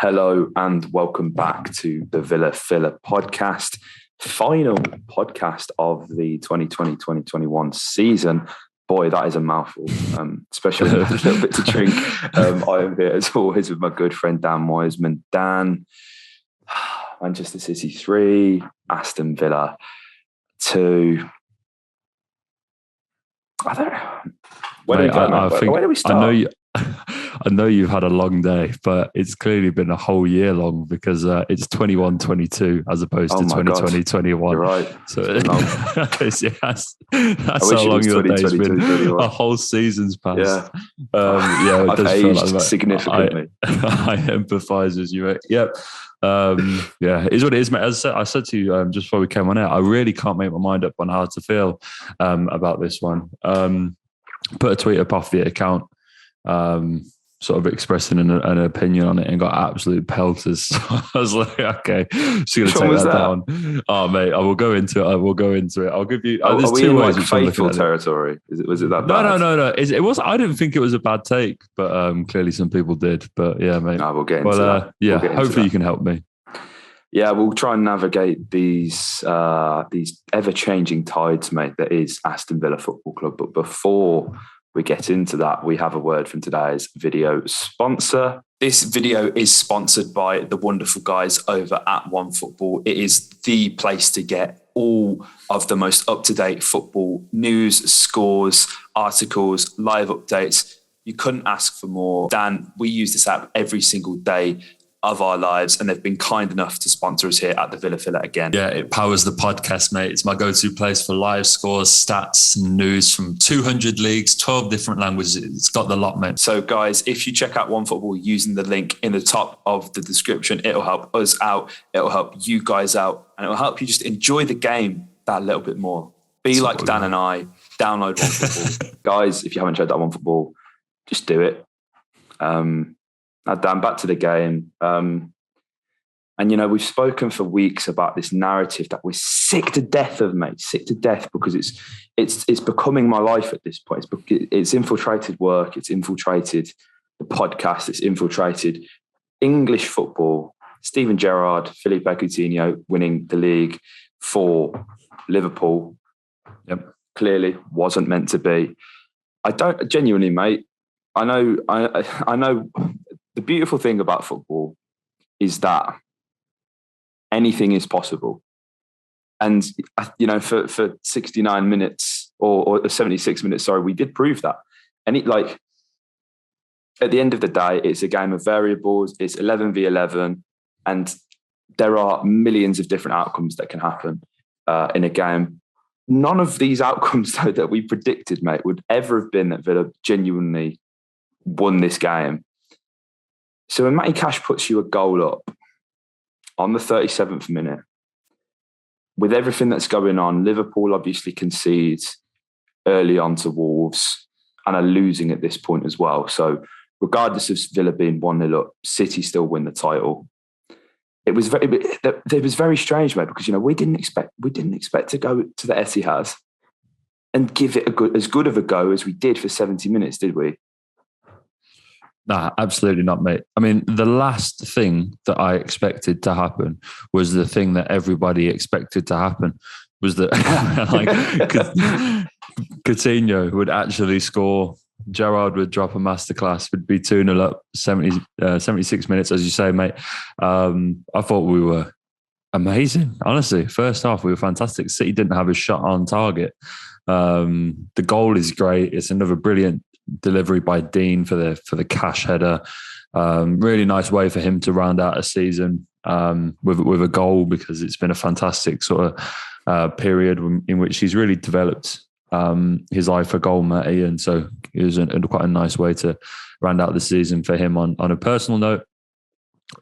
Hello and welcome back to the Villa Filler podcast, final podcast of the 2020-2021 season. Boy, that is a mouthful, especially when you have a little bit to drink. I am here as always with my good friend Dan Wiseman. Dan, Manchester City 3, Aston Villa 2. I don't know. Where do we start? I know you've had a long day, but it's clearly been a whole year long because it's 21-22 as opposed to 2020-21. You're right. So that's how long your day's been. A whole season's passed. Yeah, it I've does aged feel like significantly. I empathise with you, mate. Yep. It is what it is, mate. As I said to you just before we came on air, I really can't make my mind up on how to feel about this one. Put a tweet up off the account, sort of expressing an opinion on it, and got absolute pelters. I was like, okay, just going to take that down. Oh, mate, I will go into it. I'll give you. Are there's we two in ways like faithful territory? Was it that bad? No. It was. I didn't think it was a bad take, but clearly some people did. But yeah, mate. No, we'll get into that. Yeah, hopefully you can help me. Yeah, we'll try and navigate these ever-changing tides, mate, that is Aston Villa Football Club. But before we get into that, we have a word from today's video sponsor. This video is sponsored by the wonderful guys over at OneFootball. It is the place to get all of the most up-to-date football news, scores, articles, live updates. You couldn't ask for more. Dan, we use this app every single day of our lives, and they've been kind enough to sponsor us here at the Villa Filler again. Yeah, it powers the podcast, mate. It's my go-to place for live scores, stats, and news from 200 leagues, 12 different languages. It's got the lot, mate. So, guys, if you check out OneFootball using the link in the top of the description, it'll help us out, it'll help you guys out, and it'll help you just enjoy the game that little bit more. Be like Dan and I, download OneFootball. Guys, if you haven't tried that OneFootball, just do it. Now, Dan, back to the game. And, we've spoken for weeks about this narrative that we're sick to death of, mate. Sick to death because it's becoming my life at this point. It's infiltrated work. It's infiltrated the podcast. It's infiltrated English football. Steven Gerrard, Philippe Coutinho winning the league for Liverpool. Yep. Clearly wasn't meant to be. I don't genuinely, mate. I know. The beautiful thing about football is that anything is possible. And, for 69 minutes or 76 minutes, we did prove that. And at the end of the day, it's a game of variables. It's 11v11. And there are millions of different outcomes that can happen in a game. None of these outcomes, though, that we predicted, mate, would ever have been that Villa genuinely won this game. So when Matty Cash puts you a goal up on the 37th minute, with everything that's going on, Liverpool obviously concedes early on to Wolves and are losing at this point as well. So regardless of Villa being 1-0 up, City still win the title. It was very strange, mate, because we didn't expect to go to the Etihad and give it as good of a go as we did for 70 minutes, did we? Nah, absolutely not, mate. I mean, the last thing that I expected to happen was the thing that everybody expected to happen, was that Coutinho would actually score. Gerrard would drop a masterclass, would be 2-0 up, 76 minutes, as you say, mate. I thought we were amazing, honestly. First half, we were fantastic. City didn't have a shot on target. The goal is great. It's another brilliant delivery by Dean for the cash header. Really nice way for him to round out a season with a goal, because it's been a fantastic sort of period in which he's really developed his eye for goal, Matty, and so it was quite a nice way to round out the season for him. On a personal note,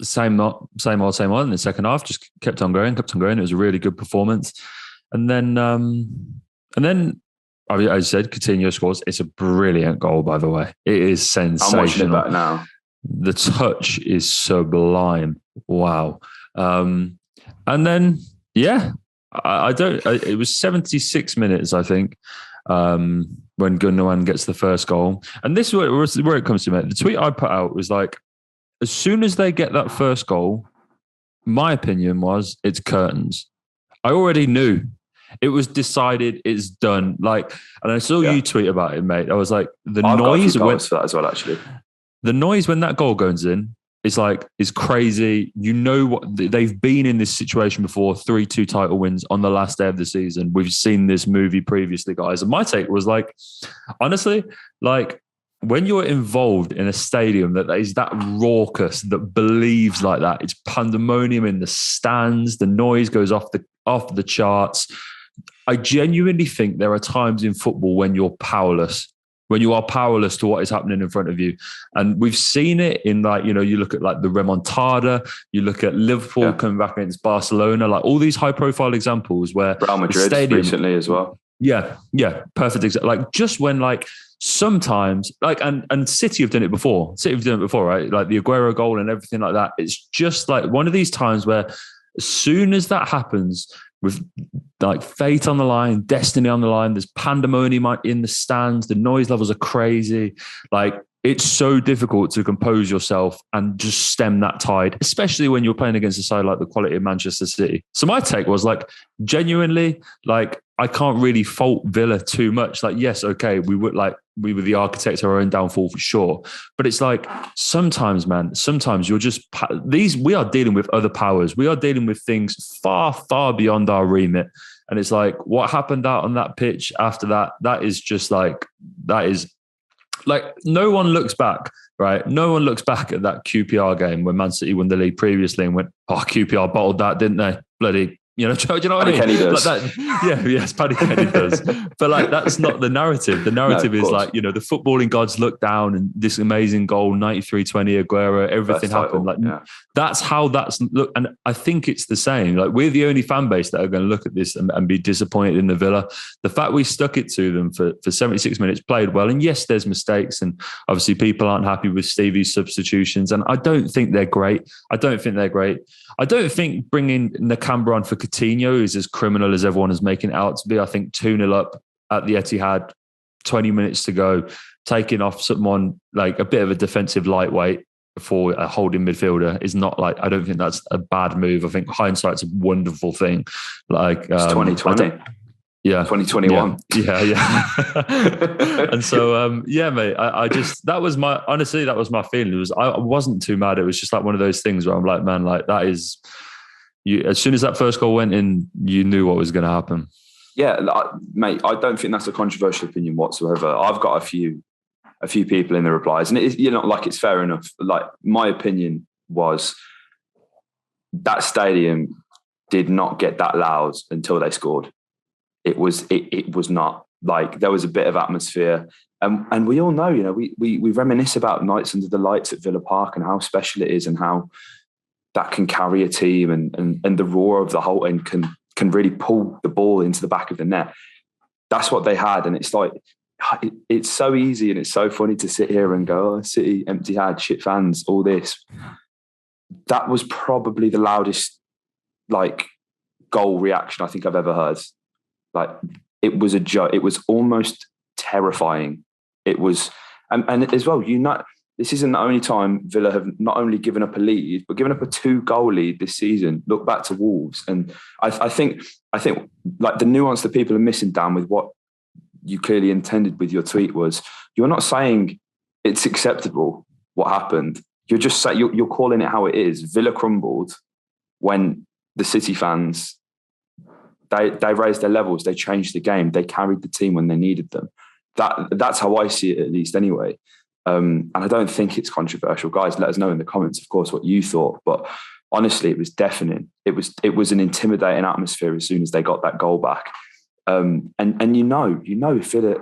same old in the second half, just kept on going. It was a really good performance, and then as I said, Coutinho scores. It's a brilliant goal, by the way. It is sensational. I'm watching it back now. The touch is sublime. Wow. And then, it was 76 minutes, I think, when Gundogan gets the first goal. And this is where it comes to, mate. The tweet I put out was like, as soon as they get that first goal, my opinion was it's curtains. I already knew. It was decided, it's done. Like, and I saw you tweet about it, mate. I was like, I've got a few comments for that as well, actually. The noise when that goal goes in is crazy. You know what, they've been in this situation before, 3-2 title wins on the last day of the season. We've seen this movie previously, guys. And my take was like, honestly, like when you're involved in a stadium that is that raucous, that believes like that, it's pandemonium in the stands, the noise goes off the charts. I genuinely think there are times in football when you're powerless. When you are powerless to what is happening in front of you. And we've seen it in like, you know, you look at like the remontada, you look at Liverpool coming back against Barcelona, like all these high profile examples where Real Madrid recently as well. Yeah. Perfect example. Like just when like sometimes like, and City have done it before. Right? Like the Aguero goal and everything like that. It's just like one of these times where as soon as that happens, with like fate on the line, destiny on the line, there's pandemonium in the stands, the noise levels are crazy. Like it's so difficult to compose yourself and just stem that tide, especially when you're playing against a side like the quality of Manchester City. So my take was like, genuinely, like I can't really fault Villa too much. Like, yes, okay, we were the architects of our own downfall for sure. But it's like sometimes, man, you're just we are dealing with other powers. We are dealing with things far, far beyond our remit. And it's like what happened out on that pitch after that, that is like no one looks back, right? No one looks back at that QPR game when Man City won the league previously and went, oh, QPR bottled that, didn't they? Bloody, do you know what I mean? Kenny does. Like that, yes, Paddy Kenny does. But like that's not the narrative. The narrative is like, you know, the footballing gods look down and this amazing goal, 93-20 Aguero, everything First happened. title, like that's how that's look. And I think it's the same. Like we're the only fan base that are going to look at this and be disappointed in the Villa. The fact we stuck it to them for 76 minutes, played well. And yes, there's mistakes. And obviously people aren't happy with Stevie's substitutions. And I don't think they're great. I don't think bringing Nakamura on for Coutinho is as criminal as everyone is making it out to be. I think 2-0 up at the Etihad, 20 minutes to go, taking off someone like a bit of a defensive lightweight for a holding midfielder is not like, I don't think that's a bad move. I think hindsight's a wonderful thing. Like it's 2020. Yeah. 2021. Yeah. And so, mate, that was my feeling. I wasn't too mad. It was just like one of those things where I'm like, man, like that is, as soon as that first goal went in, you knew what was going to happen. Yeah, mate, I don't think that's a controversial opinion whatsoever. I've got a few people in the replies, and it is, you know, like it's fair enough. Like my opinion was that stadium did not get that loud until they scored. It was not like there was a bit of atmosphere, and we all know, you know, we reminisce about nights under the lights at Villa Park and how special it is and how that can carry a team and the roar of the Holte can really pull the ball into the back of the net. That's what they had, and it's like it's so easy and it's so funny to sit here and go, oh, City empty had shit fans, all this. That was probably the loudest like goal reaction I think I've ever heard. Like it was a joke. It was almost terrifying. It was, and as well, you know, this isn't the only time Villa have not only given up a lead, but given up a 2-goal lead this season. Look back to Wolves, and I think like the nuance that people are missing, Dan, with what you clearly intended with your tweet was you're not saying it's acceptable what happened. You're just saying you're calling it how it is. Villa crumbled when the City fans. They raised their levels. They changed the game. They carried the team when they needed them. That's how I see it, at least, anyway. And I don't think it's controversial. Guys, let us know in the comments, of course, what you thought. But honestly, it was deafening. It was an intimidating atmosphere as soon as they got that goal back. And you know,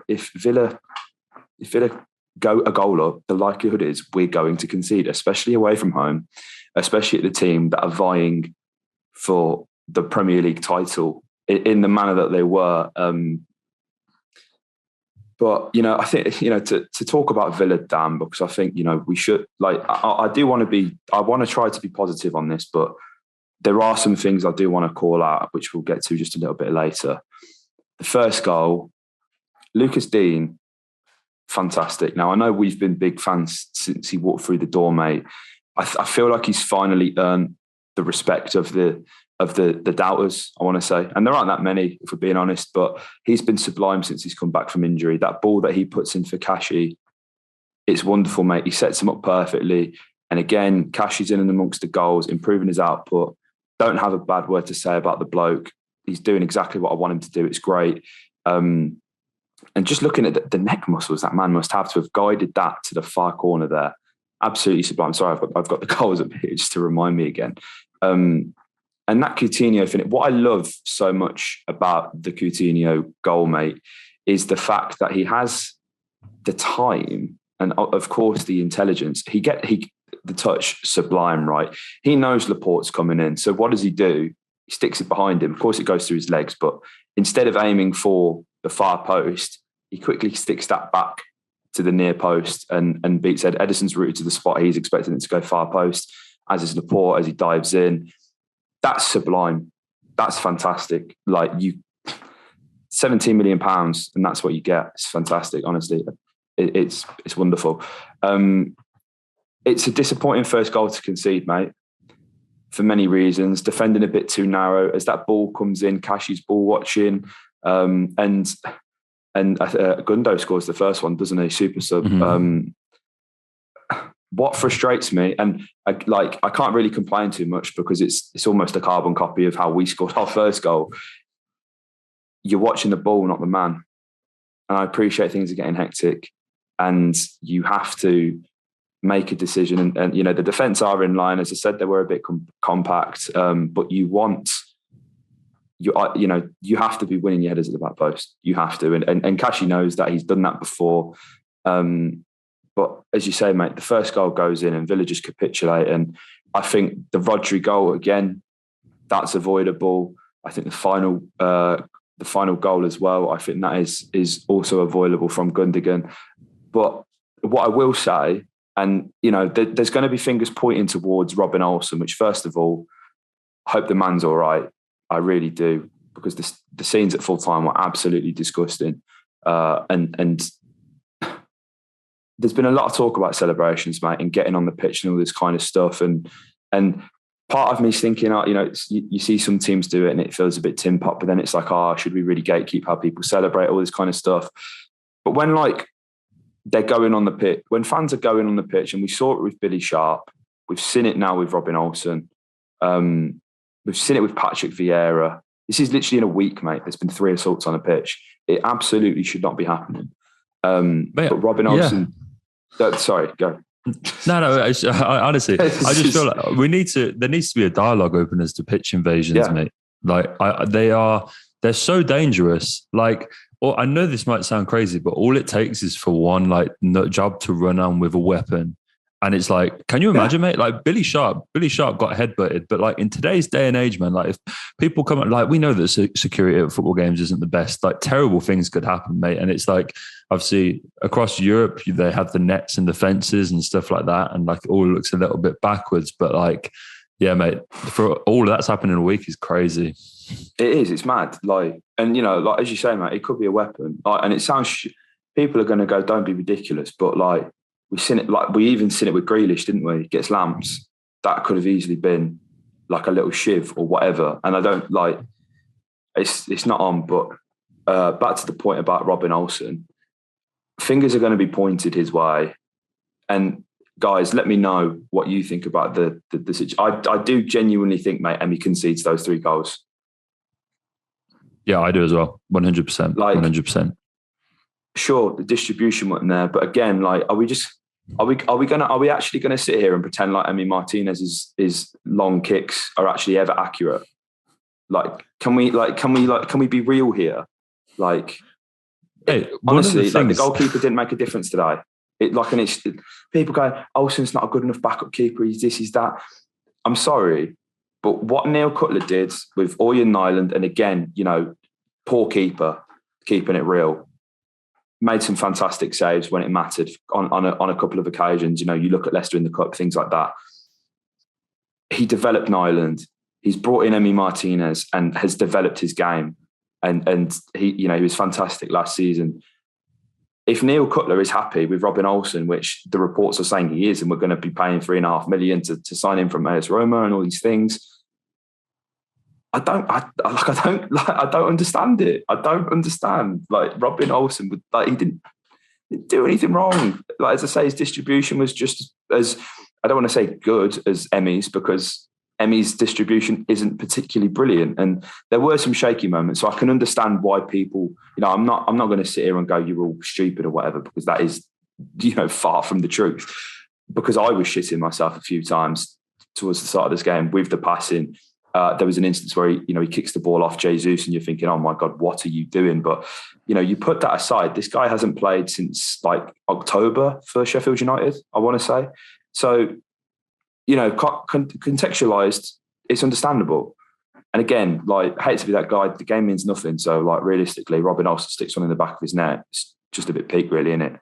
if Villa go a goal up, the likelihood is we're going to concede, especially away from home, especially at the team that are vying for the Premier League title in the manner that they were. But, you know, I think, you know, to talk about Villa, Dan, because I think, you know, we should, like, I want to try to be positive on this, but there are some things I do want to call out, which we'll get to just a little bit later. The first goal, Lucas Dean, fantastic. Now, I know we've been big fans since he walked through the door, mate. I feel like he's finally earned the respect of the doubters, I want to say. And there aren't that many, if we're being honest, but he's been sublime since he's come back from injury. That ball that he puts in for Kashi, it's wonderful, mate. He sets him up perfectly. And again, Kashi's in and amongst the goals, improving his output. Don't have a bad word to say about the bloke. He's doing exactly what I want him to do. It's great. And just looking at the neck muscles that man must have to have guided that to the far corner there. Absolutely sublime. Sorry, I've got the goals up here just to remind me again. And that Coutinho finish, what I love so much about the Coutinho goal, mate, is the fact that he has the time and, of course, the intelligence. The touch, sublime, right? He knows Laporte's coming in. So what does he do? He sticks it behind him. Of course, it goes through his legs, but instead of aiming for the far post, he quickly sticks that back to the near post and beats Ederson's route to the spot. He's expecting it to go far post, as is Laporte as he dives in. That's sublime. That's fantastic. Like, 17 million pounds, and that's what you get. It's fantastic, honestly. It's wonderful. It's a disappointing first goal to concede, mate, for many reasons. Defending a bit too narrow as that ball comes in. Kashi's ball watching, and Gundo scores the first one, doesn't he? Super sub. Mm-hmm. What frustrates me, and I can't really complain too much because it's almost a carbon copy of how we scored our first goal. You're watching the ball, not the man. And I appreciate things are getting hectic, and you have to make a decision. And the defence are in line. As I said, they were a bit compact, but you have to be winning your headers at the back post. You have to, and Kashi knows that. He's done that before. But as you say, mate, the first goal goes in and Villa just capitulate. And I think the Rodri goal, again, that's avoidable. I think the final goal as well, I think that is also avoidable from Gundogan. But what I will say, and there's going to be fingers pointing towards Robin Olsen, which, first of all, I hope the man's all right. I really do, because the scenes at full time were absolutely disgusting. And there's been a lot of talk about celebrations, mate, and getting on the pitch and all this kind of stuff. And part of me is thinking, you see some teams do it and it feels a bit tin pot, but then it's like, should we really gatekeep how people celebrate, all this kind of stuff? But when they're going on the pitch, when fans are going on the pitch, and we saw it with Billy Sharp, we've seen it now with Robin Olsen, we've seen it with Patrick Vieira. This is literally in a week, mate. There's been 3 assaults on a pitch. It absolutely should not be happening. But Robin Olsen... Yeah. Sorry, go. No. I honestly, I just feel like there needs to be a dialogue open as to pitch invasions, mate. Like, they're so dangerous. Like, I know this might sound crazy, but all it takes is for one job to run on with a weapon. And it's like, can you imagine, mate? Like Billy Sharp got headbutted, but in today's day and age, man, if people come up, we know that security at football games isn't the best. Terrible things could happen, mate. And it's obviously across Europe, they have the nets and the fences and stuff like that, and all looks a little bit backwards. But yeah, mate, for all of that's happening in a week is crazy. It is. It's mad. And as you say, mate, it could be a weapon. And it sounds people are going to go, don't be ridiculous, but we've seen it. We even seen it with Grealish, didn't we? Gets lamps. That could have easily been a little shiv or whatever. And I don't it's not on. But back to the point about Robin Olsen, fingers are going to be pointed his way. And guys, let me know what you think about the situation. I do genuinely think, mate, Emmy concedes those 3 goals. Yeah, I do as well. 100%. 100%. Sure, the distribution wasn't there, but again, are we actually gonna sit here and pretend like Emi Martinez's long kicks are actually ever accurate? Can we be real here? Hey, honestly, the goalkeeper didn't make a difference today. People go, Olsen's not a good enough backup keeper. He's this, he's that. I'm sorry, but what Neil Cutler did with Oyen Nyland, and again, poor keeper, keeping it real, made some fantastic saves when it mattered on a couple of occasions. You look at Leicester in the Cup, things like that. He developed Nyland. He's brought in Emi Martinez and has developed his game. And he was fantastic last season. if Neil Cutler is happy with Robin Olsen, which the reports are saying he is, and we're going to be paying $3.5 million to sign him from AS Roma and all these things, I don't understand it. I don't understand. Like Robin Olsen would, like, he didn't do anything wrong. Like, as I say, his distribution was just as, I don't want to say good as Emmy's, because Emmy's distribution isn't particularly brilliant. And there were some shaky moments. So I can understand why people, I'm not going to sit here and go, you're all stupid or whatever, because that is, far from the truth. Because I was shitting myself a few times towards the start of this game with the passing. There was an instance where he kicks the ball off Jesus, and you're thinking, oh my God, what are you doing? But, you put that aside. This guy hasn't played since like October for Sheffield United, I want to say. So, contextualized, it's understandable. And again, like, I hate to be that guy. The game means nothing. So, like, realistically, Robin Olsen sticks one in the back of his net. It's just a bit peak, really, isn't it?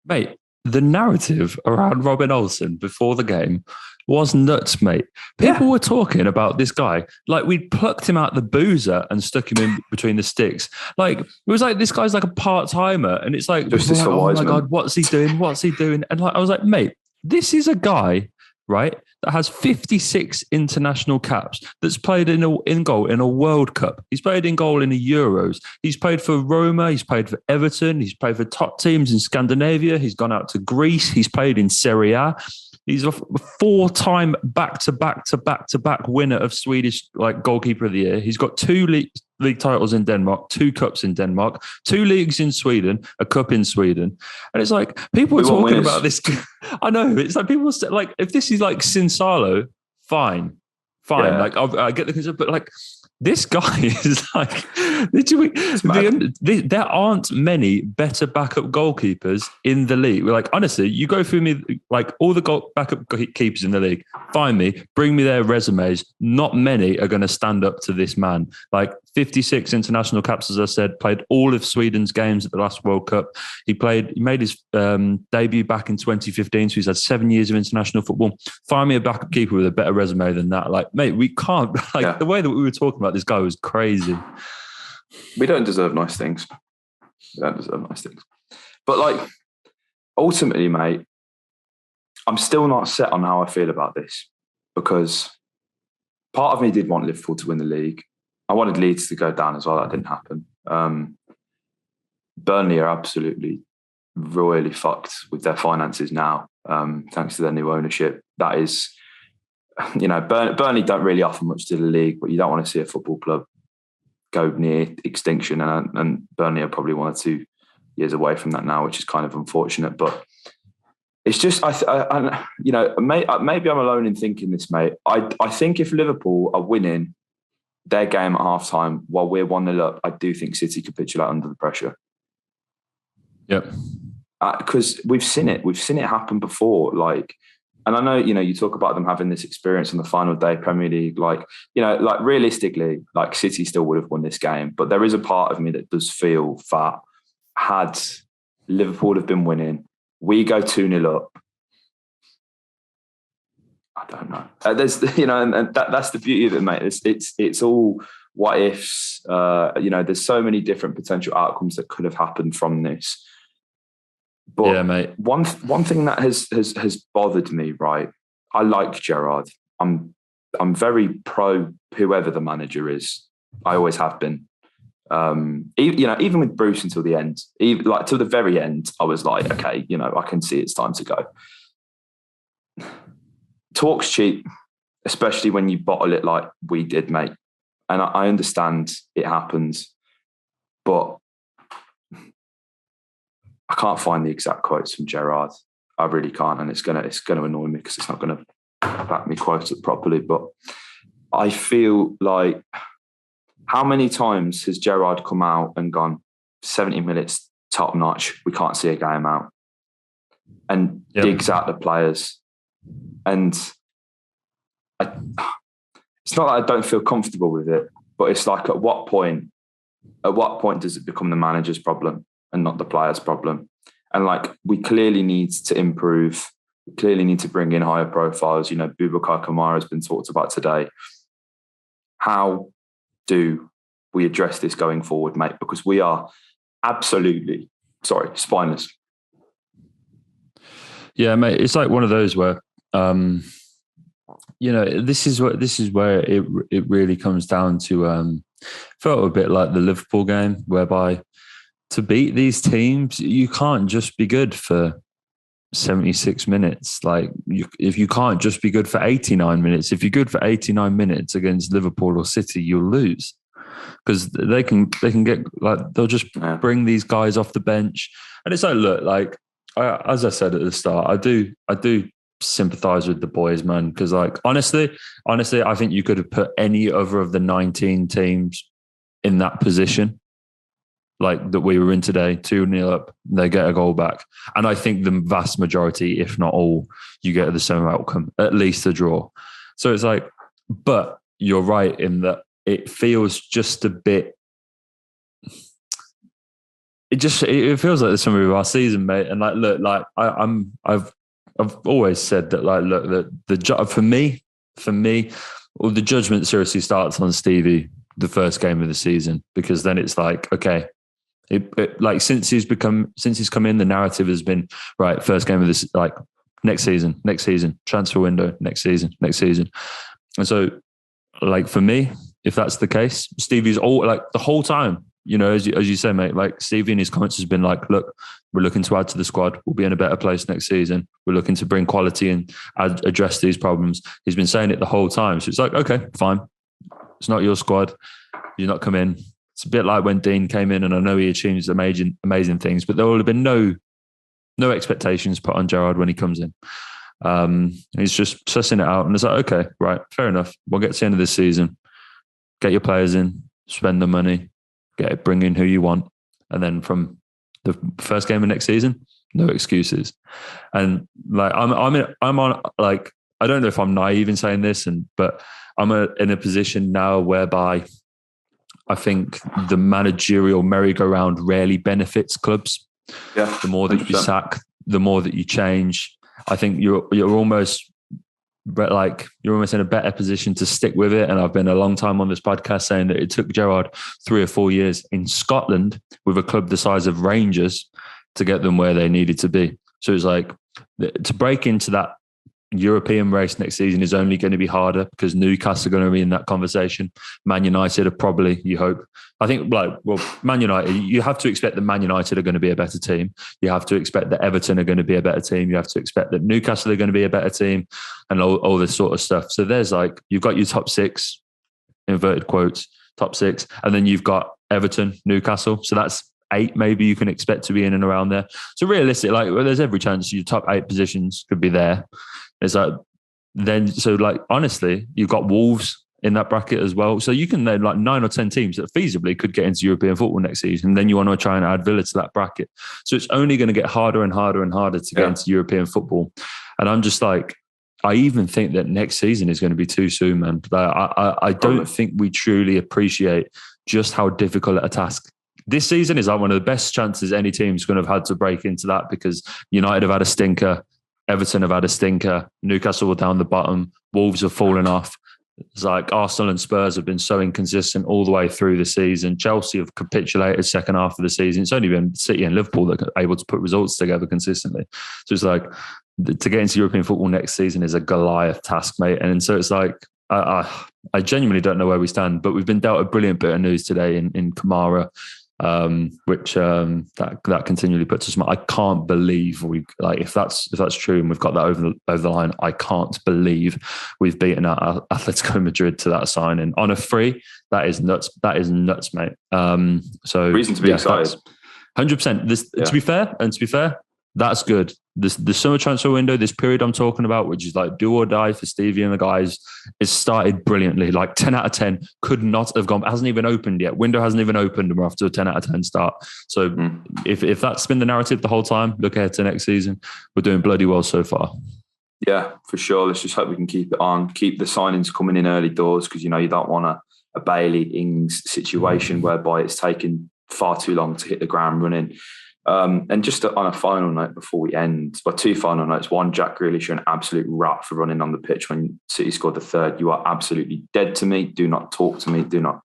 Mate, the narrative around Robin Olsen before the game was nuts, mate. People were talking about this guy like we'd plucked him out the boozer and stuck him in between the sticks. Like, it was like, this guy's like a part-timer, and it's like, Justice for oh Wiseman. my God, what's he doing? What's he doing? And like, I was like, mate, this is a guy, right, that has 56 international caps, that's played in goal in a World Cup. He's played in goal in the Euros. He's played for Roma. He's played for Everton. He's played for top teams in Scandinavia. He's gone out to Greece. He's played in Serie A. He's a 4-time back-to-back winner of Swedish goalkeeper of the year. He's got 2 league titles in Denmark, 2 cups in Denmark, 2 leagues in Sweden, a cup in Sweden. And it's like, people are talking about this. I know. It's like, people say, like, if this is like Sinsalo, fine. Yeah. Like, I get the concern, but like, this guy is like, there aren't many better backup goalkeepers in the league. We're like, honestly, you go through me, like, all the backup keepers in the league, find me, bring me their resumes. Not many are going to stand up to this man. Like, 56 international caps, as I said, played all of Sweden's games at the last World Cup. He made his debut back in 2015, so he's had 7 years of international football. Find me a backup keeper with a better resume than that. Like, mate, we can't. The way that we were talking about this guy was crazy. We don't deserve nice things. But, like, ultimately, mate, I'm still not set on how I feel about this, because part of me did want Liverpool to win the league. I wanted Leeds to go down as well. That didn't happen. Burnley are absolutely royally fucked with their finances now, thanks to their new ownership. That is, Burnley don't really offer much to the league, but you don't want to see a football club go near extinction. And Burnley are probably 1 or 2 years away from that now, which is kind of unfortunate. But it's just, maybe I'm alone in thinking this, mate. I think if Liverpool are winning their game at half-time while we're 1-0 up, I do think City capitulate under the pressure. Yep. Because we've seen it. We've seen it happen before. Like, and I know, you talk about them having this experience on the final day Premier League. Like, realistically, like, City still would have won this game. But there is a part of me that does feel that had Liverpool have been winning, we go 2-0 up, I don't know. There's, and that's the beauty of it, mate. It's all what ifs. There's so many different potential outcomes that could have happened from this. But yeah, mate. One thing that has bothered me, right? I like Gerrard. I'm very pro whoever the manager is. I always have been. Even with Bruce until the end, till the very end, I was like, okay, I can see it's time to go. Talk's cheap, especially when you bottle it like we did, mate. And I understand it happens, but I can't find the exact quotes from Gerrard. I really can't, and it's gonna annoy me because it's not gonna back me quote it properly. But I feel like, how many times has Gerrard come out and gone 70 minutes top notch? We can't see a game out, and digs out the players. And it's not that I don't feel comfortable with it, but it's like, at what point does it become the manager's problem and not the player's problem? And like, we clearly need to improve. We clearly need to bring in higher profiles. Boubacar Kamara has been talked about today. How do we address this going forward, mate? Because we are absolutely spineless. Yeah, mate, it's like one of those where, this is where it really comes down to. Felt a bit like the Liverpool game, whereby to beat these teams, you can't just be good for 76 minutes. Like, if you can't just be good for 89 minutes, if you're good for 89 minutes against Liverpool or City, you'll lose, because they can get, like, they'll just bring these guys off the bench. And it's like, look, like, as I said at the start, I do sympathize with the boys, man, because, like, honestly, I think you could have put any other of the 19 teams in that position, like that we were in today, 2-0 up, they get a goal back. And I think the vast majority, if not all, you get the same outcome, at least a draw. So it's like, but you're right in that it feels just a bit, it feels like the summary of our season, mate. And, like, look, like, I've always said that, like, look, that for me, well, the judgment seriously starts on Stevie, the first game of the season, because then it's like, okay, like, since he's come in, the narrative has been, right, first game of this, like, next season, transfer window, next season. And so, like, for me, if that's the case, Stevie's all, like, the whole time, as you say, mate, like, Stevie in his comments has been like, look, we're looking to add to the squad. We'll be in a better place next season. We're looking to bring quality and address these problems. He's been saying it the whole time. So it's like, okay, fine. It's not your squad. You're not come in. It's a bit like when Dean came in, and I know he achieved amazing things, but there will have been no expectations put on Gerrard when he comes in. He's just sussing it out, and it's like, okay, right, fair enough. We'll get to the end of this season, get your players in, spend the money, bring in who you want, and then from the first game of next season, no excuses. And, like, I'm on, like, I don't know if I'm naive in saying this, but I'm in a position now whereby I think the managerial merry-go-round rarely benefits clubs. Yeah, the more that 100%. You sack, the more that you change. I think you're almost in a better position to stick with it. And I've been a long time on this podcast saying that it took Gerrard 3 or 4 years in Scotland with a club the size of Rangers to get them where they needed to be. So it's like, to break into that European race next season is only going to be harder because Newcastle are going to be in that conversation. Man United are probably, you hope. I think, like, well, Man United, you have to expect that Man United are going to be a better team. You have to expect that Everton are going to be a better team. You have to expect that Newcastle are going to be a better team, and all this sort of stuff. So there's, like, you've got your top 6, inverted quotes, top 6, and then you've got Everton, Newcastle. So that's 8 maybe you can expect to be in and around there. So realistic, like, there's every chance your top 8 positions could be there. It's like, then, so, like, honestly, you've got Wolves in that bracket as well. So you can then, like, 9 or 10 teams that feasibly could get into European football next season. And then you want to try and add Villa to that bracket. So it's only going to get harder and harder and harder to get into European football. And I'm just like, I even think that next season is going to be too soon, man. I don't think we truly appreciate just how difficult a task this season is. Like, one of the best chances any team's going to have had to break into that, because United have had a stinker, Everton have had a stinker, Newcastle were down the bottom, Wolves have fallen off. It's like Arsenal and Spurs have been so inconsistent all the way through the season. Chelsea have capitulated second half of the season. It's only been City and Liverpool that are able to put results together consistently. So it's like, to get into European football next season is a Goliath task, mate. And so it's like, I genuinely don't know where we stand, but we've been dealt a brilliant bit of news today in Kamara, which that continually puts us. I can't believe if that's true and we've got that over the line. I can't believe we've beaten our Atletico Madrid to that signing on a free. That is nuts. That is nuts, mate. So reason to be excited. 100%. To be fair, that's good. The summer transfer window, this period I'm talking about, which is like do or die for Stevie and the guys, is started brilliantly. Like 10 out of 10 could not have gone. It hasn't even opened yet. Window hasn't even opened, and we're off to a 10 out of 10 start. So if that's been the narrative the whole time, look ahead to next season. We're doing bloody well so far. Yeah, for sure. Let's just hope we can keep it on, keep the signings coming in early doors, because you don't want a Bailey Ings situation whereby it's taken far too long to hit the ground running. And just on a final note before we end, or 2 final notes. One, Jack Grealish, you're an absolute rat for running on the pitch when City scored the third. You are absolutely dead to me. Do not talk to me. Do not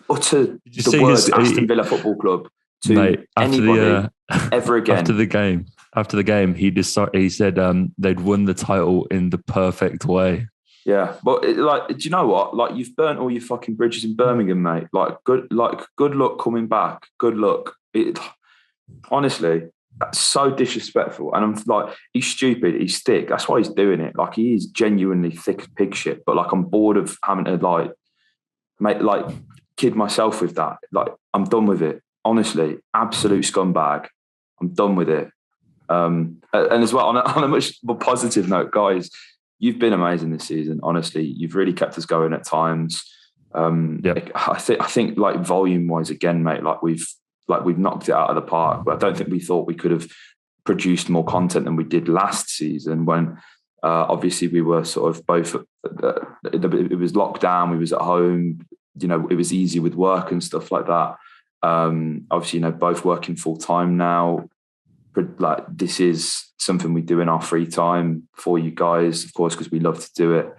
utter the words Aston Villa Football Club to Mate, anybody ever again. After the game, he said they'd won the title in the perfect way. Yeah, but do you know what? Like, you've burnt all your fucking bridges in Birmingham, mate. Good luck coming back. Good luck. Honestly, that's so disrespectful. And I'm like, he's stupid. He's thick. That's why he's doing it. Like, he is genuinely thick as pig shit. But like, I'm bored of having to kid myself with that. Like, I'm done with it. Honestly, absolute scumbag. I'm done with it. And as well, on a much more positive note, guys, you've been amazing this season. Honestly, you've really kept us going at times. I think like volume wise, again, mate, we've knocked it out of the park. But I don't think we thought we could have produced more content than we did last season when obviously we were sort of both. It was lockdown. We was at home. You know, it was easy with work and stuff like that. Obviously, you know, both working full time now. Like, this is something we do in our free time for you guys, of course, because we love to do it.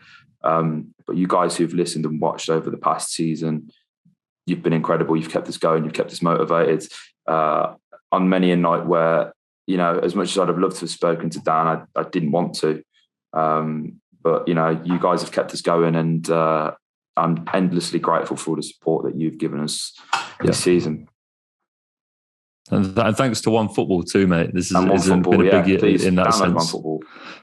But you guys who've listened and watched over the past season, you've been incredible. You've kept us going. You've kept us motivated on many a night where, you know, as much as I'd have loved to have spoken to Dan, I didn't want to. But, you know, you guys have kept us going, and I'm endlessly grateful for all the support that you've given us this season. And thanks to One Football too, mate. This has been a big year in that sense. One Football.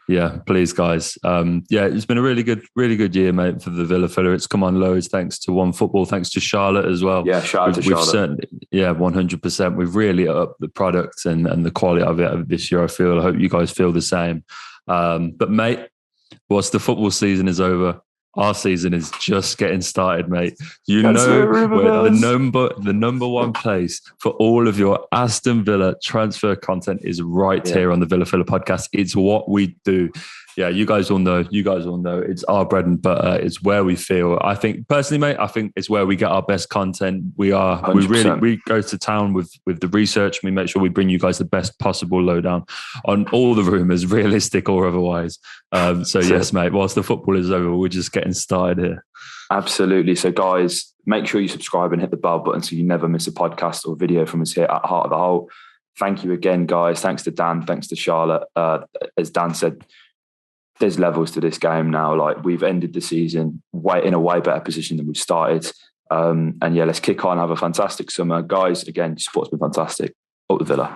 Yeah, please, guys. It's been a really good year, mate, for the Villa filler. It's come on loads thanks to One Football, thanks to Charlotte as well. Yeah, shout out to Charlotte. 100%. We've really upped the product and the quality of it this year, I feel. I hope you guys feel the same. But, mate, whilst the football season is over, our season is just getting started, mate. You know where the number one place for all of your Aston Villa transfer content is right here on the Villa Filler podcast. It's what we do. Yeah, you guys all know. It's our bread and butter. It's where we feel. I think personally, mate, it's where we get our best content. We go to town with the research. We make sure we bring you guys the best possible lowdown on all the rumours, realistic or otherwise. Yes, mate, whilst the football is over, we're just getting started here. Absolutely. So, guys, make sure you subscribe and hit the bell button so you never miss a podcast or video from us here at Heart of the Holte. Thank you again, guys. Thanks to Dan. Thanks to Charlotte. As Dan said, there's levels to this game now. Like, we've ended the season in a way better position than we've started. Let's kick on, have a fantastic summer. Guys, again, your support's been fantastic. Up the Villa.